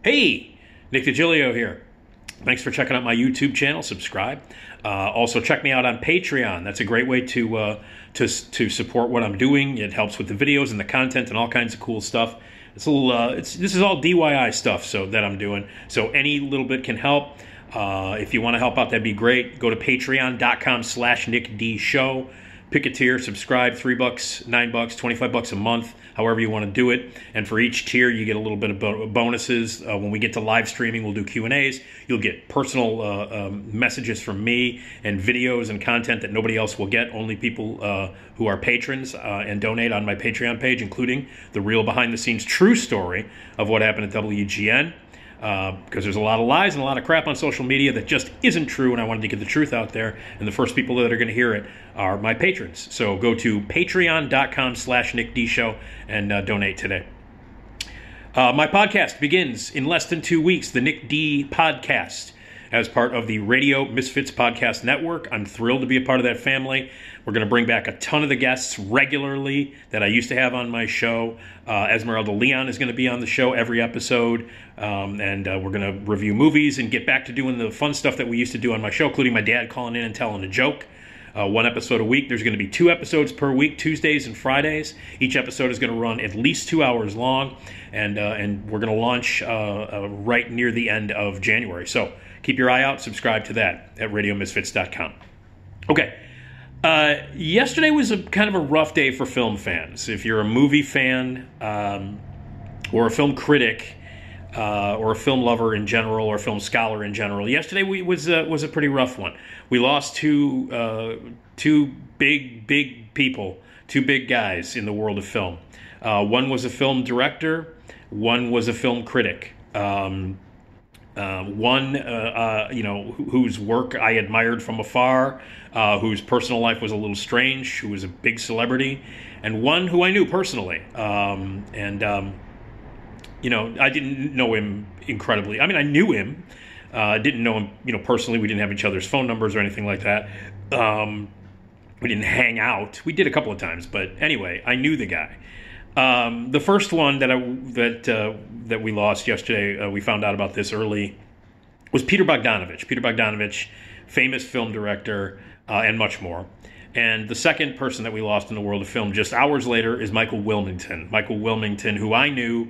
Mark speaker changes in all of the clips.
Speaker 1: Hey, Nick Digilio here. Thanks for checking out my YouTube channel. Subscribe. Also, check me out on Patreon. That's a great way to support what I'm doing. It helps with the videos and the content and all kinds of cool stuff. It's a little. This is all DIY stuff that I'm doing. So any little bit can help. If you want to help out, that'd be great. Go to patreon.com/NickDShow. Pick a tier, subscribe, $3, $9, $25 a month, however you want to do it. And for each tier, you get a little bit of bonuses. When we get to live streaming, we'll do Q&As. You'll get personal messages from me and videos and content that nobody else will get. Only people who are patrons and donate on my Patreon page, including the real behind-the-scenes true story of what happened at WGN. Because there's a lot of lies and a lot of crap on social media that just isn't true, and I wanted to get the truth out there, and the first people that are going to hear it are my patrons. So go to patreon.com/NickDShow and donate today. My podcast begins in less than 2 weeks, the Nick D Podcast, as part of the Radio Misfits Podcast Network. I'm thrilled to be a part of that family. We're going to bring back a ton of the guests regularly that I used to have on my show. Esmeralda Leon is going to be on the show every episode, and we're going to review movies and get back to doing the fun stuff that we used to do on my show, including my dad calling in and telling a joke. One episode a week. There's going to be 2 episodes per week, Tuesdays and Fridays. Each episode is going to run at least 2 hours long, and we're going to launch right near the end of January. So keep your eye out. Subscribe to that at RadioMisfits.com. Okay. Yesterday was kind of a rough day for film fans. If you're a movie fan or a film critic or a film lover in general or a film scholar in general, yesterday was a pretty rough one. We lost two big people, 2 big guys in the world of film. One was a film director, one was a film critic. One, whose work I admired from afar, whose personal life was a little strange, who was a big celebrity, and one who I knew personally. I didn't know him incredibly. I mean, I knew him. Didn't know him, personally. We didn't have each other's phone numbers or anything like that. We didn't hang out. We did a couple of times, but anyway, I knew the guy. The first one that we lost yesterday, we found out about this early, was Peter Bogdanovich. Peter Bogdanovich, famous film director, and much more. And the second person that we lost in the world of film just hours later is Michael Wilmington. Michael Wilmington, who I knew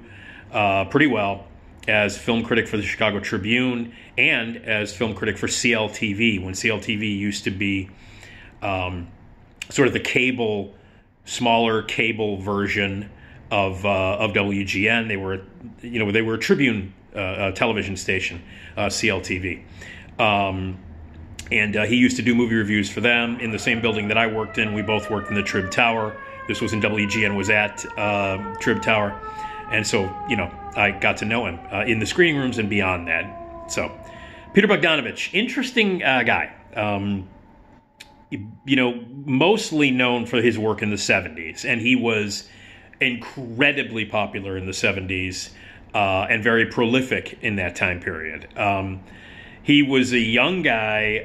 Speaker 1: pretty well as film critic for the Chicago Tribune and as film critic for CLTV, when CLTV used to be sort of the smaller cable version of WGN. They were a Tribune television station, CLTV, and he used to do movie reviews for them in the same building that I worked in. We both worked in the Trib Tower. This was when WGN was at Trib Tower, and so I got to know him in the screening rooms and beyond that. So Peter Bogdanovich, interesting guy. Mostly known for his work in the 70s, and he was incredibly popular in the 70s and very prolific in that time period. He was a young guy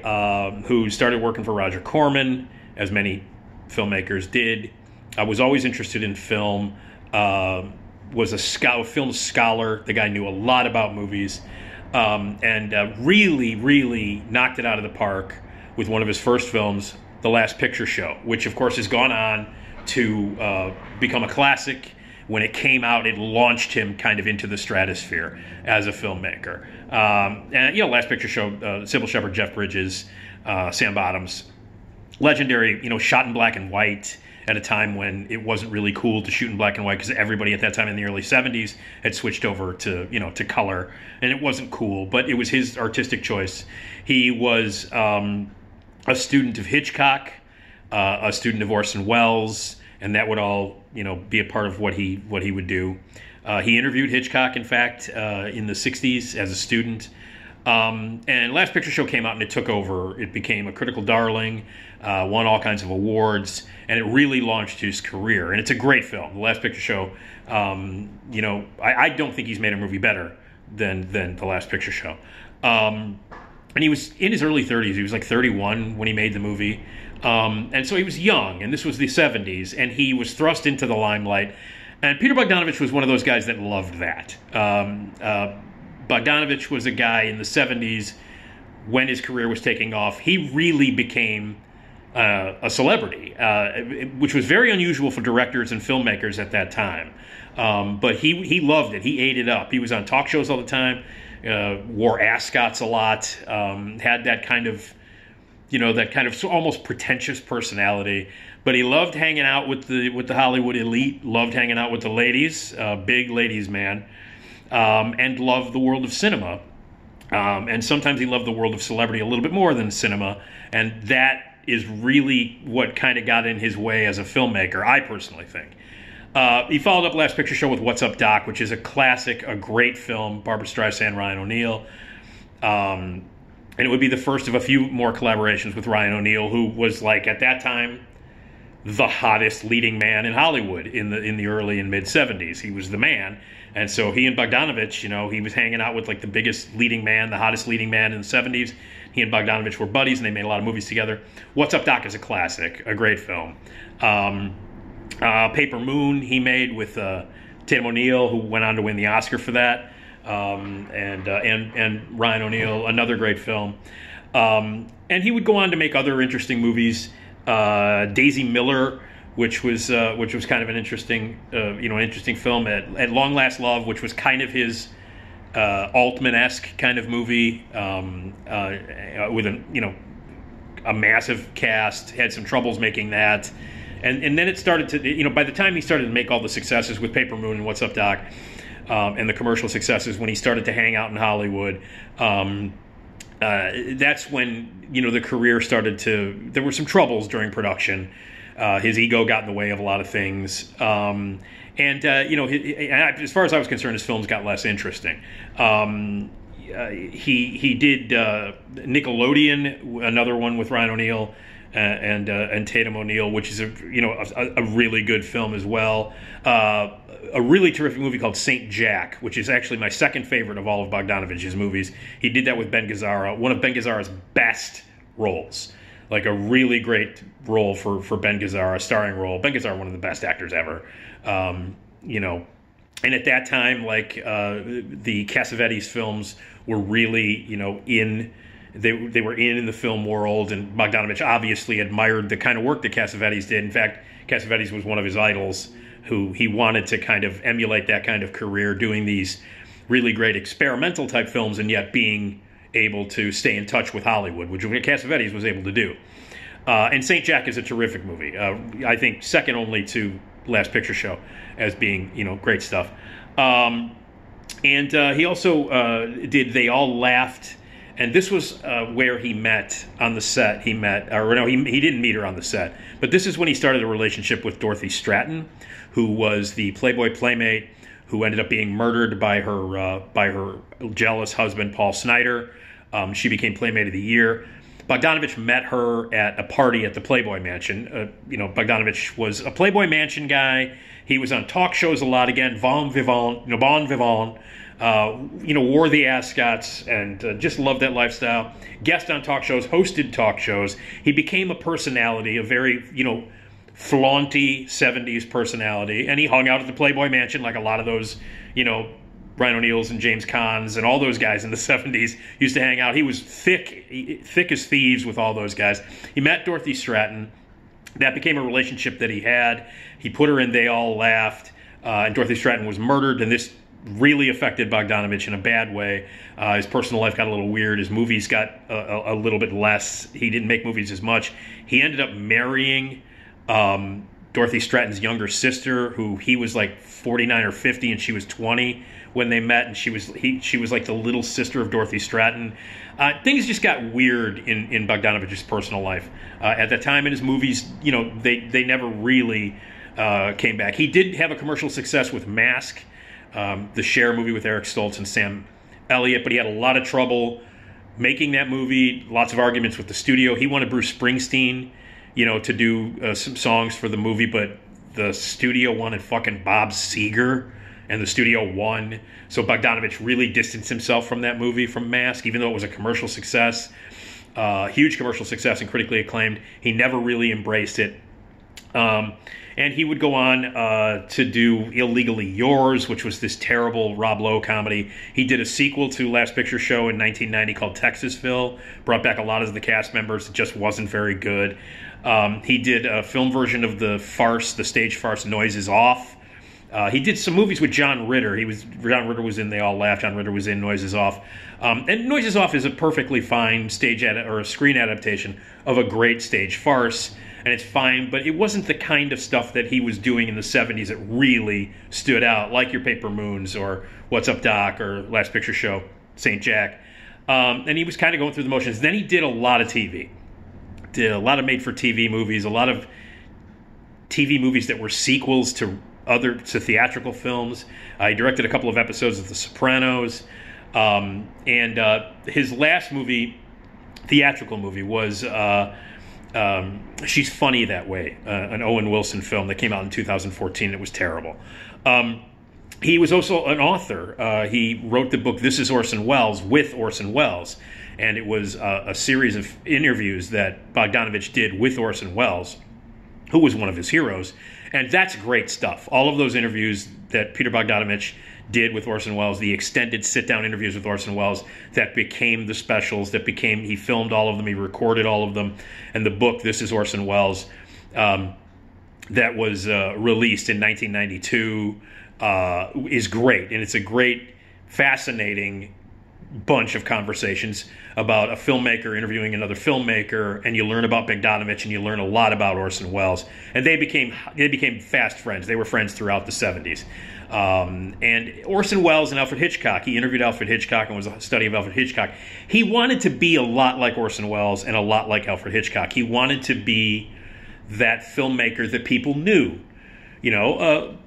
Speaker 1: who started working for Roger Corman, as many filmmakers did. Was always interested in film, was a film scholar. The guy knew a lot about movies, and really, really knocked it out of the park with one of his first films, The Last Picture Show, which of course has gone on to become a classic. When it came out, it launched him kind of into the stratosphere as a filmmaker. Last Picture Show, Sybil Shepherd, Jeff Bridges, Sam Bottoms, legendary, shot in black and white at a time when it wasn't really cool to shoot in black and white because everybody at that time in the early 70s had switched over to color, and it wasn't cool, but it was his artistic choice. He was a student of Hitchcock, a student of Orson Welles, and that would all be a part of what he would do. He interviewed Hitchcock, in fact, in the 60s as a student. And Last Picture Show came out and it took over. It became a critical darling, won all kinds of awards, and it really launched his career. And it's a great film. The Last Picture Show, I don't think he's made a movie better than The Last Picture Show. And he was in his early 30s. He was like 31 when he made the movie. And so he was young, and this was the 70s, and he was thrust into the limelight. And Peter Bogdanovich was one of those guys that loved that. Bogdanovich was a guy in the 70s when his career was taking off. He really became a celebrity, which was very unusual for directors and filmmakers at that time. But he loved it. He ate it up. He was on talk shows all the time, wore ascots a lot, had that kind of, almost pretentious personality. But he loved hanging out with the Hollywood elite, loved hanging out with the ladies, big ladies man, and loved the world of cinema. And sometimes he loved the world of celebrity a little bit more than cinema. And that is really what kind of got in his way as a filmmaker, I personally think. He followed up Last Picture Show with What's Up, Doc, which is a classic, a great film, Barbra Streisand, Ryan O'Neal. And it would be the first of a few more collaborations with Ryan O'Neal, who was, like, at that time, the hottest leading man in Hollywood in the early and mid-'70s. He was the man. And so he and Bogdanovich, he was hanging out with, like, the biggest leading man, the hottest leading man in the 70s. He and Bogdanovich were buddies, and they made a lot of movies together. What's Up, Doc is a classic, a great film. Paper Moon he made with Tatum O'Neal, who went on to win the Oscar for that, and Ryan O'Neal, another great film. And he would go on to make other interesting movies. Daisy Miller, which was kind of an interesting film. At Long Last Love, which was kind of his Altman-esque kind of movie, with a massive cast. Had some troubles making that. And then it started to, by the time he started to make all the successes with Paper Moon and What's Up, Doc, and the commercial successes, when he started to hang out in Hollywood, that's when, the career started to, there were some troubles during production. His ego got in the way of a lot of things. As far as I was concerned, his films got less interesting. He did Nickelodeon, another one with Ryan O'Neal, and Tatum O'Neal, which is a really good film as well. A really terrific movie called Saint Jack, which is actually my second favorite of all of Bogdanovich's movies. He did that with Ben Gazzara, one of Ben Gazzara's best roles, like a really great role for Ben Gazzara, starring role. Ben Gazzara, one of the best actors ever, and at that time, like the Cassavetes films were really, They were in the film world, and Bogdanovich obviously admired the kind of work that Cassavetes did. In fact, Cassavetes was one of his idols, who he wanted to kind of emulate that kind of career, doing these really great experimental type films and yet being able to stay in touch with Hollywood, which Cassavetes was able to do. And St. Jack is a terrific movie. I think second only to Last Picture Show as being, great stuff. And he also did They All Laughed. And this was where he met on the set. He didn't meet her on the set. But this is when he started a relationship with Dorothy Stratton, who was the Playboy playmate who ended up being murdered by her jealous husband, Paul Snider. She became Playmate of the Year. Bogdanovich met her at a party at the Playboy Mansion. Bogdanovich was a Playboy Mansion guy. He was on talk shows a lot. Again, bon vivant, wore the ascots and just loved that lifestyle. Guest on talk shows, hosted talk shows. He became a personality, a very, flaunty 70s personality. And he hung out at the Playboy Mansion like a lot of those, Ryan O'Neals and James Caans and all those guys in the 70s used to hang out. He was thick as thieves with all those guys. He met Dorothy Stratton. That became a relationship that he had. He put her in They All Laughed. And Dorothy Stratton was murdered, and this really affected Bogdanovich in a bad way. His personal life got a little weird. His movies got a little bit less. He didn't make movies as much. He ended up marrying Dorothy Stratton's younger sister, who he was like 49 or 50, and she was 20 when they met, and she was like the little sister of Dorothy Stratton. Things just got weird in Bogdanovich's personal life. At the time in his movies, they never really came back. He did have a commercial success with Mask, the Cher movie with Eric Stoltz and Sam Elliott, but he had a lot of trouble making that movie, lots of arguments with the studio. He wanted Bruce Springsteen, to do some songs for the movie, but the studio wanted fucking Bob Seger, and the studio won. So Bogdanovich really distanced himself from that movie, from Mask, even though it was a commercial success, huge commercial success and critically acclaimed. He never really embraced it. And he would go on to do Illegally Yours, which was this terrible Rob Lowe comedy. He did a sequel to Last Picture Show in 1990 called Texasville, brought back a lot of the cast members. It just wasn't very good. He did a film version of the stage farce Noises Off. He did some movies with John Ritter. John Ritter was in They All Laugh. John Ritter was in Noises Off. And Noises Off is a perfectly fine or a screen adaptation of a great stage farce. And it's fine, but it wasn't the kind of stuff that he was doing in the 70s that really stood out, like Your Paper Moons or What's Up, Doc, or Last Picture Show, St. Jack. And he was kind of going through the motions. Then he did a lot of TV. Did a lot of made-for-TV movies, a lot of TV movies that were sequels to theatrical films. He directed a couple of episodes of The Sopranos. And his last theatrical movie, was... She's Funny That Way, an Owen Wilson film that came out in 2014. It was terrible. He was also an author. He wrote the book This Is Orson Welles with Orson Welles, and it was a series of interviews that Bogdanovich did with Orson Welles, who was one of his heroes, and that's great stuff. All of those interviews that Peter Bogdanovich did with Orson Welles, the extended sit-down interviews with Orson Welles that became the specials, he filmed all of them, he recorded all of them, and the book, This Is Orson Welles, that was released in 1992, is great, and it's a great, fascinating bunch of conversations about a filmmaker interviewing another filmmaker, and you learn about Bogdanovich, and you learn a lot about Orson Welles, and they became fast friends. They were friends throughout the 70s. And Orson Welles and Alfred Hitchcock, he interviewed Alfred Hitchcock and was a study of Alfred Hitchcock. He wanted to be a lot like Orson Welles and a lot like Alfred Hitchcock. He wanted to be that filmmaker that people knew.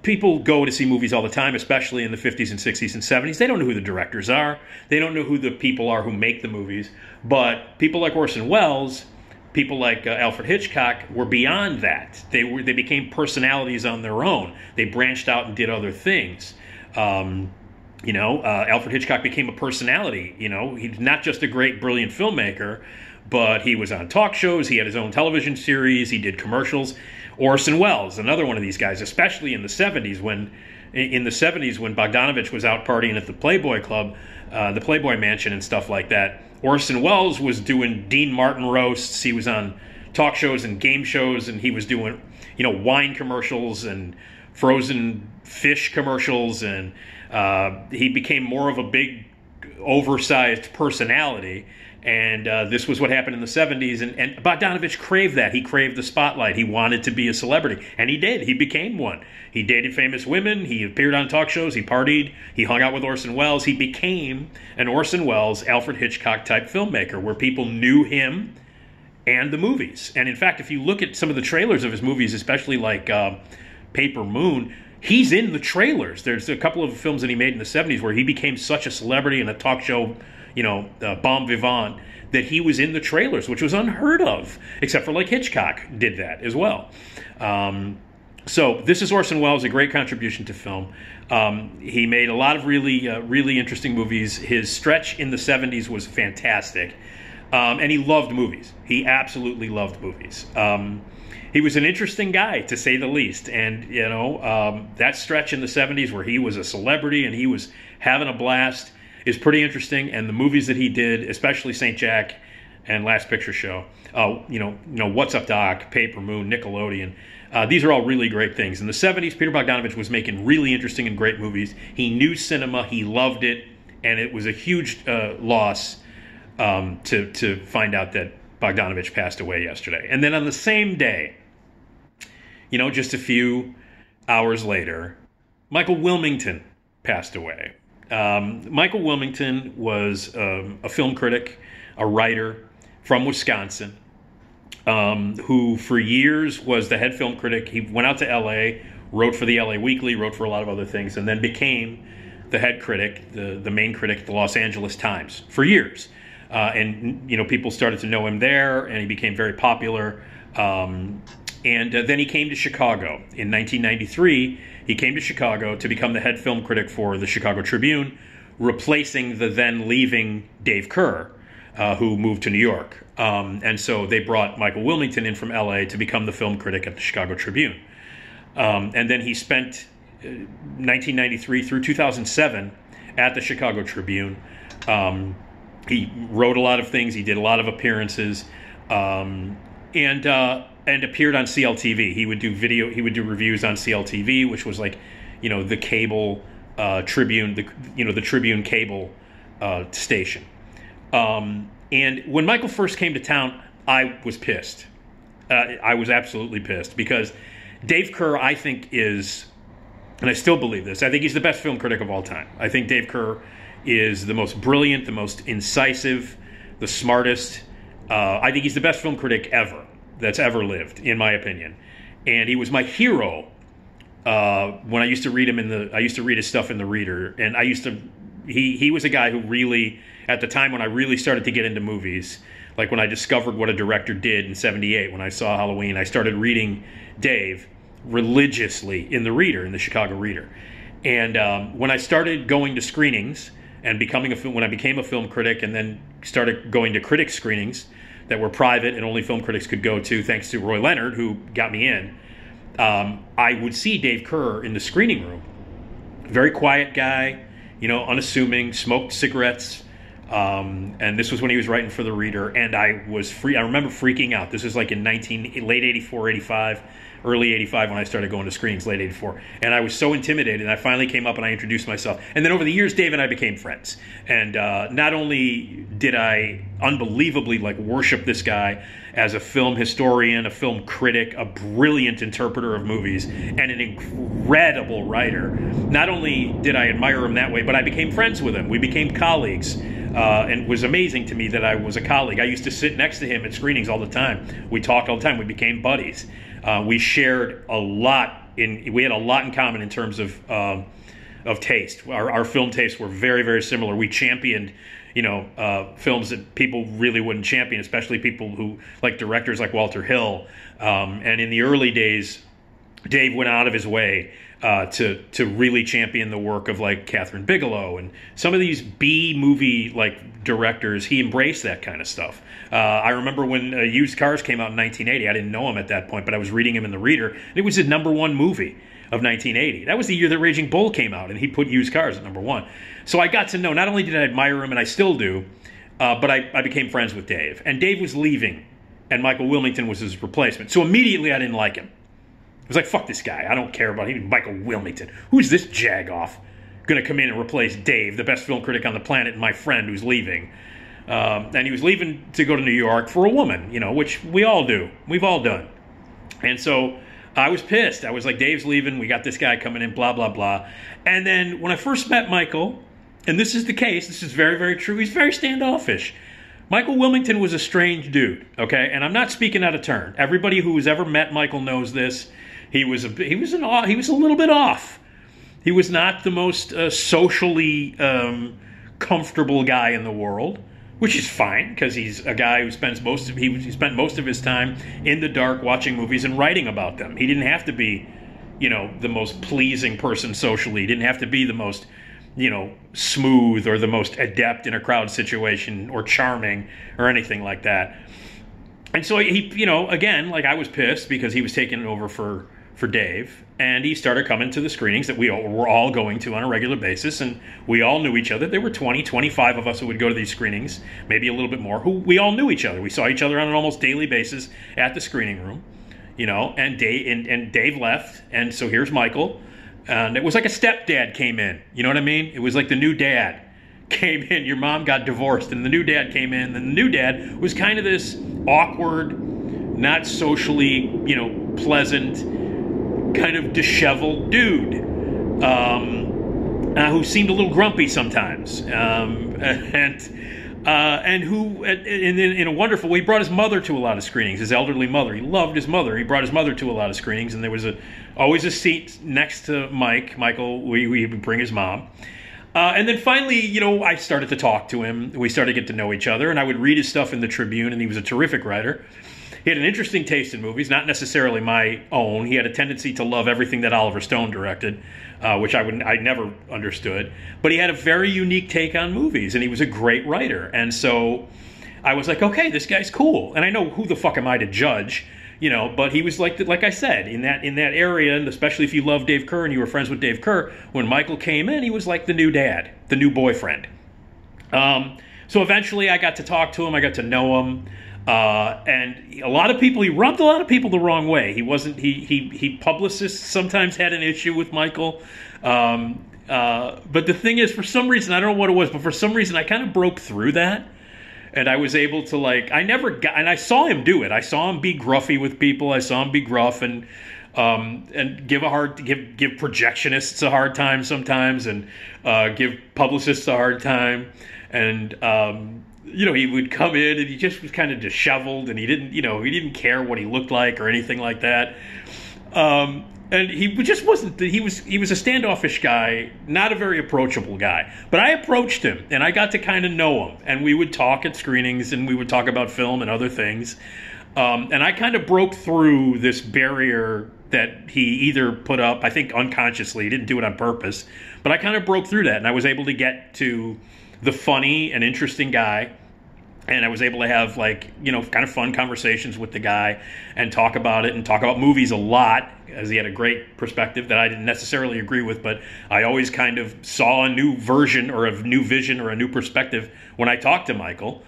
Speaker 1: People go to see movies all the time, especially in the 50s and 60s and 70s. They don't know who the directors are. They don't know who the people are who make the movies. But people like Orson Welles, people like Alfred Hitchcock were beyond that. They became personalities on their own. They branched out and did other things. Alfred Hitchcock became a personality. He's not just a great, brilliant filmmaker, but he was on talk shows. He had his own television series. He did commercials. Orson Welles, another one of these guys, especially in the 70s when Bogdanovich was out partying at the Playboy Club, the Playboy Mansion and stuff like that. Orson Welles was doing Dean Martin roasts. He was on talk shows and game shows, and he was doing, wine commercials and frozen fish commercials, and he became more of a big, oversized personality. And this was what happened in the 70s, and Bogdanovich craved that. He craved the spotlight. He wanted to be a celebrity, and he did. He became one. He dated famous women. He appeared on talk shows. He partied. He hung out with Orson Welles. He became an Orson Welles, Alfred Hitchcock-type filmmaker where people knew him and the movies. And in fact, if you look at some of the trailers of his movies, especially like Paper Moon, he's in the trailers. There's a couple of films that he made in the 70s where he became such a celebrity and a talk show bon vivant, that he was in the trailers, which was unheard of, except for like Hitchcock did that as well. So This Is Orson Welles, a great contribution to film. He made a lot of really interesting movies. His stretch in the 70s was fantastic. And he loved movies. He absolutely loved movies. He was an interesting guy, to say the least. And, that stretch in the 70s where he was a celebrity and he was having a blast is pretty interesting, and the movies that he did, especially St. Jack and Last Picture Show, What's Up, Doc, Paper Moon, Nickelodeon, these are all really great things. In the 70s, Peter Bogdanovich was making really interesting and great movies. He knew cinema, he loved it, and it was a huge loss to find out that Bogdanovich passed away yesterday. And then on the same day, just a few hours later, Michael Wilmington passed away. Michael Wilmington was a film critic, a writer from Wisconsin, who for years was the head film critic. He went out to L.A., wrote for the L.A. Weekly, wrote for a lot of other things, and then became the head critic, the main critic at the Los Angeles Times for years. And people started to know him there, and he became very popular. And then he came to Chicago in 1993. He came to Chicago to become the head film critic for the Chicago Tribune, replacing the then leaving Dave Kerr. who moved to New York. And so they brought Michael Wilmington in from L.A. to become the film critic at the Chicago Tribune. And then he spent 1993 through 2007 at the Chicago Tribune. He wrote a lot of things. He did a lot of appearances, and appeared on CLTV. He would do video. He would do reviews on CLTV, which was like, the cable Tribune, the Tribune cable station. And when Michael first came to town, I was pissed. I was absolutely pissed because Dave Kehr, I think, is, and I still believe this, I think he's the best film critic of all time. I think Dave Kehr is the most brilliant, the most incisive, the smartest. I think he's the best film critic ever that's ever lived, in my opinion. And he was my hero when I used to read him I used to read his stuff in the Reader, and he was a guy who really, at the time when I really started to get into movies, like when I discovered what a director did in '78, when I saw Halloween, I started reading Dave religiously in the Reader, in the Chicago Reader. And when I started going to screenings and when I became a film critic, and then started going to critic screenings that were private and only film critics could go to, thanks to Roy Leonard, who got me in, I would see Dave Kehr in the screening room. Very quiet guy, unassuming, smoked cigarettes. And this was when he was writing for the Reader, and I remember freaking out. This was like in late 84, 85, early 85 when I started going to screenings, late 84. And I was so intimidated, and I finally came up and I introduced myself. And then over the years, Dave and I became friends. And not only did I unbelievably worship this guy as a film historian, a film critic, a brilliant interpreter of movies, and an incredible writer. Not only did I admire him that way, but I became friends with him. We became colleagues. And it was amazing to me that I was a colleague. I used to sit next to him at screenings all the time. We talked all the time. We became buddies. We shared a lot. We had a lot in common in terms of taste. Our film tastes were very, very similar. We championed, films that people really wouldn't champion, especially people who like directors like Walter Hill. And in the early days, Dave went out of his way to really champion the work of Catherine Bigelow and some of these B movie directors. He embraced that kind of stuff. I remember when Used Cars came out in 1980. I didn't know him at that point, but I was reading him in the Reader. And it was his #1 movie of 1980. That was the year that Raging Bull came out, and he put Used Cars at #1. So I got to know, not only did I admire him, and I still do, but I became friends with Dave. And Dave was leaving, and Michael Wilmington was his replacement. So immediately I didn't like him. I was like, fuck this guy. I don't care about him. Michael Wilmington. Who's this jagoff going to come in and replace Dave, the best film critic on the planet, and my friend who's leaving? And he was leaving to go to New York for a woman, which we all do. We've all done. And so I was pissed. I was like, Dave's leaving. We got this guy coming in, blah, blah, blah. And then when I first met Michael, and this is the case, this is very, very true, he's very standoffish. Michael Wilmington was a strange dude, okay? And I'm not speaking out of turn. Everybody who has ever met Michael knows this. He was a little bit off. He was not the most socially comfortable guy in the world, which is fine because he's a guy who spent most of his time in the dark watching movies and writing about them. He didn't have to be, the most pleasing person socially. He didn't have to be the most, smooth or the most adept in a crowd situation or charming or anything like that. And so he, again, I was pissed because he was taking over for Dave, and he started coming to the screenings that we were all going to on a regular basis, and we all knew each other. There were 25 of us who would go to these screenings, maybe a little bit more, who we all knew each other. We saw each other on an almost daily basis at the screening room, and Dave left, and so here's Michael, and it was like a stepdad came in, you know what I mean? It was like the new dad came in. Your mom got divorced, and the new dad came in, and the new dad was kind of this awkward, not socially, pleasant, kind of disheveled dude who seemed a little grumpy sometimes, and who, in a wonderful way, brought his mother to a lot of screenings. His elderly mother, he loved his mother. He brought his mother to a lot of screenings, and there was always a seat next to Michael. We would bring his mom. And then finally, I started to talk to him. We started to get to know each other, and I would read his stuff in the Tribune, and he was a terrific writer. He had an interesting taste in movies, not necessarily my own. He had a tendency to love everything that Oliver Stone directed, which I never understood. But he had a very unique take on movies, and he was a great writer. And so I was like, okay, this guy's cool. And I know who the fuck am I to judge, but he was like I said, in that area, and especially if you love Dave Kerr and you were friends with Dave Kerr, when Michael came in, he was like the new dad, the new boyfriend. So eventually I got to talk to him, I got to know him, and he rubbed a lot of people the wrong way. He publicists sometimes had an issue with Michael, but the thing is, for some reason, I don't know what it was, but for some reason I kind of broke through that. And I was able to and I saw him do it. I saw him be gruffy with people. I saw him be gruff and give projectionists a hard time sometimes, and give publicists a hard time. And he would come in and he just was kind of disheveled, and he didn't care what he looked like or anything like that. And he just wasn't. He was a standoffish guy, not a very approachable guy. But I approached him, and I got to kind of know him, and we would talk at screenings, and we would talk about film and other things. And I kind of broke through this barrier that he either put up, I think unconsciously, he didn't do it on purpose, but I kind of broke through that, and I was able to get to the funny and interesting guy. And I was able to have kind of fun conversations with the guy and talk about it and talk about movies a lot, as he had a great perspective that I didn't necessarily agree with, but I always kind of saw a new version or a new vision or a new perspective when I talked to Michael.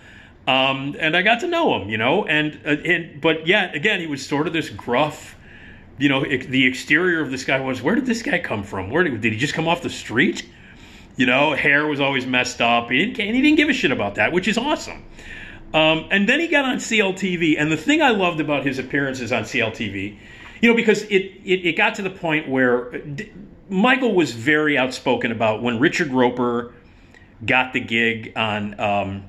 Speaker 1: And I got to know him, but yet again, he was sort of this gruff, the exterior of this guy was, where did this guy come from? Did he just come off the street? Hair was always messed up. He didn't give a shit about that, which is awesome. And then he got on CLTV, and the thing I loved about his appearances on CLTV, because it got to the point where Michael was very outspoken about when Richard Roeper got the gig on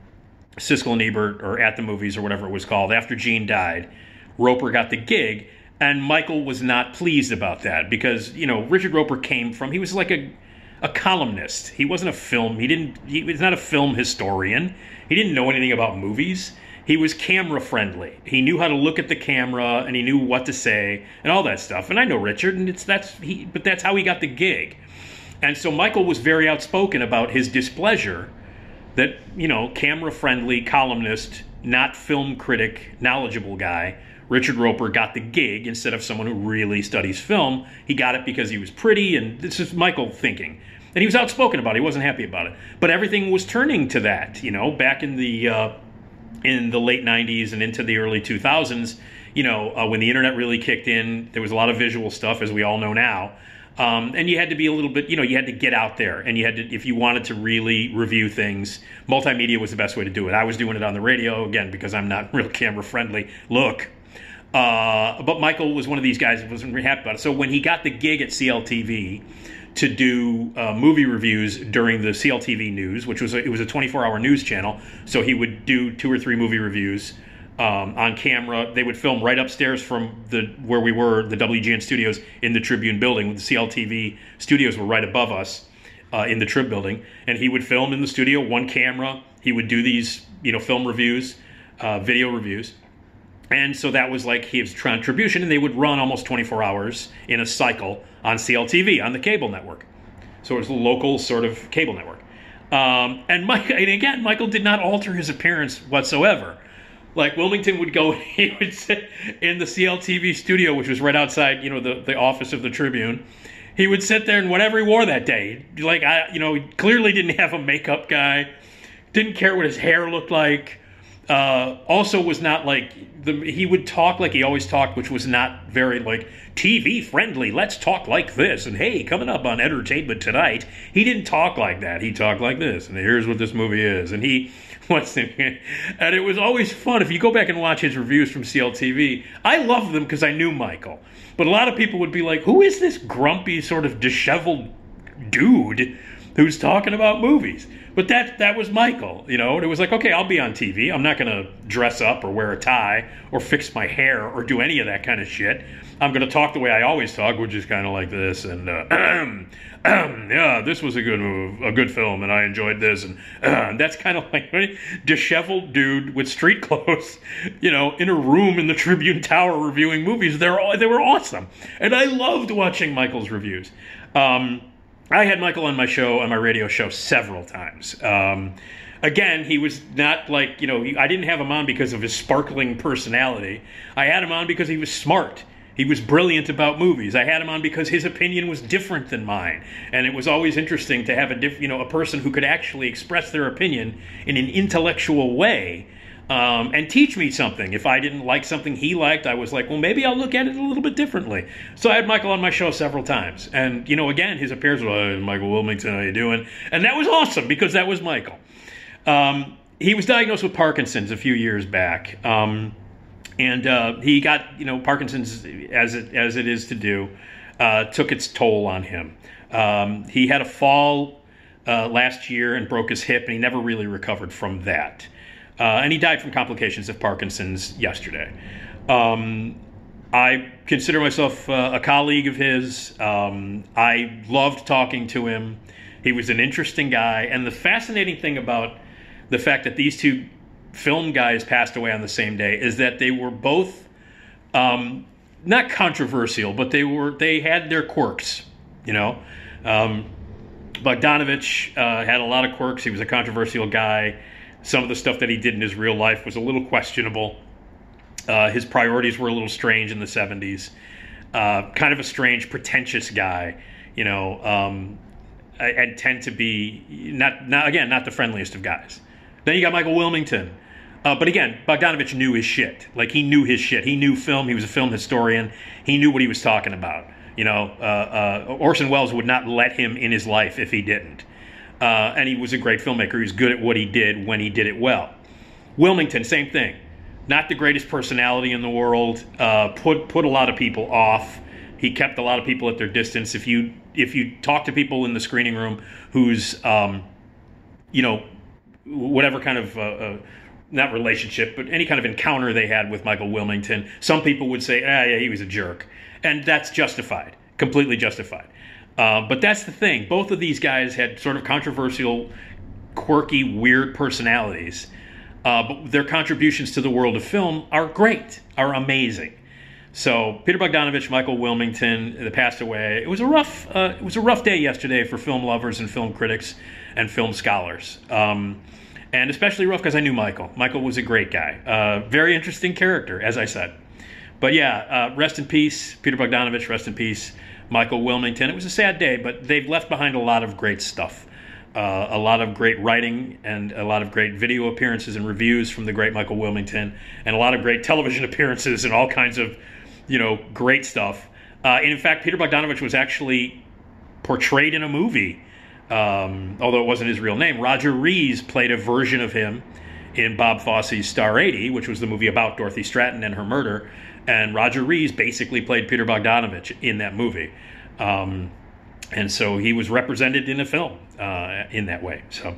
Speaker 1: Siskel and Ebert, or At the Movies, or whatever it was called, after Gene died. Roeper got the gig, and Michael was not pleased about that, because Richard Roeper he was like a columnist. He wasn't he was not a film historian. He didn't know anything about movies. He was camera friendly. He knew how to look at the camera, and he knew what to say and all that stuff. And I know Richard, and but that's how he got the gig. And so Michael was very outspoken about his displeasure that, camera friendly columnist, not film critic, knowledgeable guy, Richard Roeper got the gig instead of someone who really studies film. He got it because he was pretty, and this is Michael thinking. And he was outspoken about it. He wasn't happy about it. But everything was turning to that, back in the late 90s and into the early 2000s, when the internet really kicked in. There was a lot of visual stuff, as we all know now. And you had to be a little bit, you had to get out there. And you had to, if you wanted to really review things, multimedia was the best way to do it. I was doing it on the radio, again, because I'm not real camera friendly. But Michael was one of these guys that wasn't really happy about it. So when he got the gig at CLTV to do movie reviews during the CLTV news, which was it was a 24-hour news channel, so he would do 2 or 3 movie reviews on camera. They would film right upstairs from where we were, the WGN studios in the Tribune building. The CLTV studios were right above us in the Trib building, and he would film in the studio, one camera. He would do these film reviews, video reviews. And so that was like his contribution, and they would run almost 24 hours in a cycle on CLTV, on the cable network. So it was a local sort of cable network. And Michael did not alter his appearance whatsoever. Like, Wilmington would go, he would sit in the CLTV studio, which was right outside, the office of the Tribune. He would sit there in whatever he wore that day. He clearly didn't have a makeup guy, didn't care what his hair looked like. Also was not he would talk like he always talked, which was not very TV friendly. Let's talk like this. And hey, coming up on Entertainment Tonight, he didn't talk like that. He talked like this. And here's what this movie is. And and it was always fun. If you go back and watch his reviews from CLTV, I loved them because I knew Michael. But a lot of people would be like, who is this grumpy sort of disheveled dude who's talking about movies? But that was Michael, and it was like, okay, I'll be on TV. I'm not going to dress up or wear a tie or fix my hair or do any of that kind of shit. I'm going to talk the way I always talk, which is kind of like this. And yeah, this was a good film, and I enjoyed this. And that's kind of like a disheveled dude with street clothes, in a room in the Tribune Tower reviewing movies. They were awesome, and I loved watching Michael's reviews. I had Michael on my radio show several times. Again, he was not like, I didn't have him on because of his sparkling personality. I had him on because he was smart. He was brilliant about movies. I had him on because his opinion was different than mine. And it was always interesting to have a person who could actually express their opinion in an intellectual way and teach me something. If I didn't like something he liked, I was like, well, maybe I'll look at it a little bit differently. So I had Michael on my show several times. And, again, his appearance was, hey, Michael Wilmington, how you doing? And that was awesome because that was Michael. He was diagnosed with Parkinson's a few years back. And he got, Parkinson's, as it is to do, took its toll on him. He had a fall last year and broke his hip, and he never really recovered from that. And he died from complications of Parkinson's yesterday. I consider myself a colleague of his. I loved talking to him. He was an interesting guy. And the fascinating thing about the fact that these two film guys passed away on the same day is that they were both not controversial, but they had their quirks. Bogdanovich had a lot of quirks. He was a controversial guy. Some of the stuff that he did in his real life was a little questionable. His priorities were a little strange in the 70s. Kind of a strange, pretentious guy, and tend to be not the friendliest of guys. Then you got Michael Wilmington. But again, Bogdanovich knew his shit. Like, he knew his shit. He knew film. He was a film historian. He knew what he was talking about. Orson Welles would not let him in his life if he didn't. And he was a great filmmaker. He was good at what he did when he did it well. Wilmington, same thing. Not the greatest personality in the world. Put a lot of people off. He kept a lot of people at their distance. If you talk to people in the screening room who's, whatever kind of, not relationship, but any kind of encounter they had with Michael Wilmington, some people would say, yeah, he was a jerk. And that's justified, completely justified. But that's the thing. Both of these guys had sort of controversial, quirky, weird personalities. But their contributions to the world of film are great, are amazing. So Peter Bogdanovich, Michael Wilmington, they passed away. It was a rough day yesterday for film lovers and film critics and film scholars. And especially rough because I knew Michael. Michael was a great guy. Very interesting character, as I said. But yeah, rest in peace, Peter Bogdanovich, rest in peace, Michael Wilmington. It was a sad day, but they've left behind a lot of great stuff. A lot of great writing and a lot of great video appearances and reviews from the great Michael Wilmington, and a lot of great television appearances and all kinds of, great stuff. And in fact, Peter Bogdanovich was actually portrayed in a movie, although it wasn't his real name. Roger Rees played a version of him in Bob Fosse's Star 80, which was the movie about Dorothy Stratton and her murder. And Roger Rees basically played Peter Bogdanovich in that movie. And so he was represented in a film in that way. So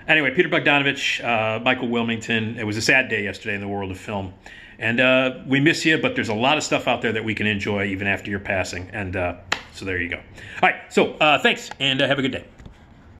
Speaker 1: anyway, Peter Bogdanovich, Michael Wilmington. It was a sad day yesterday in the world of film. And we miss you, but there's a lot of stuff out there that we can enjoy even after your passing. And so there you go. All right, so thanks, and have a good day.